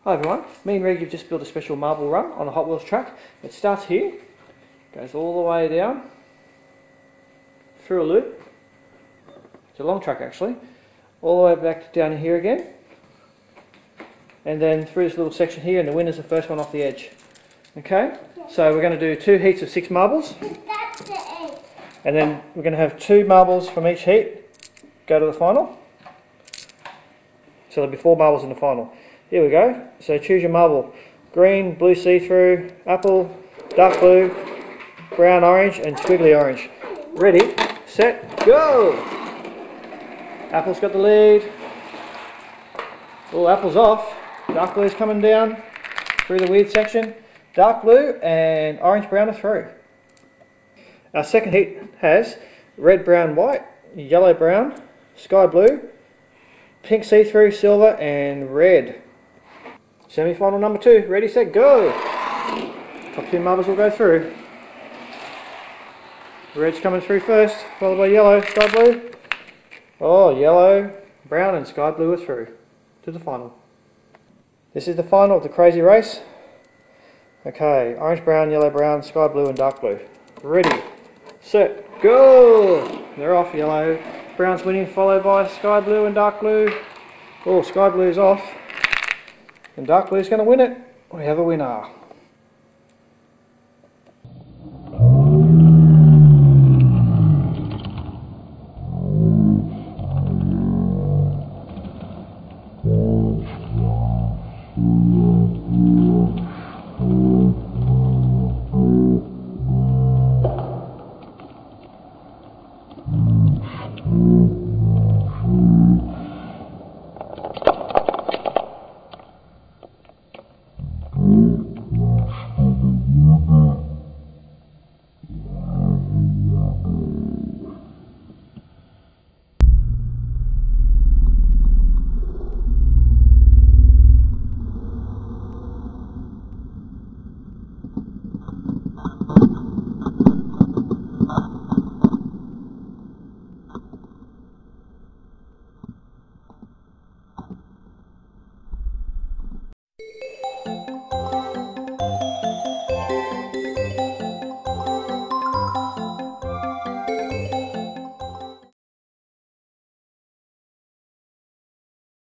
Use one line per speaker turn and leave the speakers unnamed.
Hi everyone, me and Reg have just built a special marble run on a Hot Wheels track. It starts here, goes all the way down, through a loop, it's a long track actually, all the way back down here again, and then through this little section here, and the winner's the first one off the edge. Okay, so we're going to do 2 heats of 6 marbles, and then we're going to have 2 marbles from each heat go to the final, so there'll be 4 marbles in the final. Here we go. So choose your marble. Green, blue see-through, apple, dark blue, brown orange and squiggly orange. Ready, set, go! Apple's got the lead. Oh, apple's off. Dark blue's coming down through the weird section. Dark blue and orange brown are through. Our second heat has red, brown, white, yellow, brown, sky blue, pink see-through, silver and red. Semi-final number 2, ready, set, go! Top 2 marbles will go through. Red's coming through first, followed by yellow, sky blue. Oh, yellow, brown and sky blue are through to the final. This is the final of the crazy race. Okay, orange, brown, yellow, brown, sky blue and dark blue. Ready, set, go! They're off, yellow. Brown's winning, followed by sky blue and dark blue. Oh, sky blue's off. And dark blue's going to win it. We have a winner.
Yeah.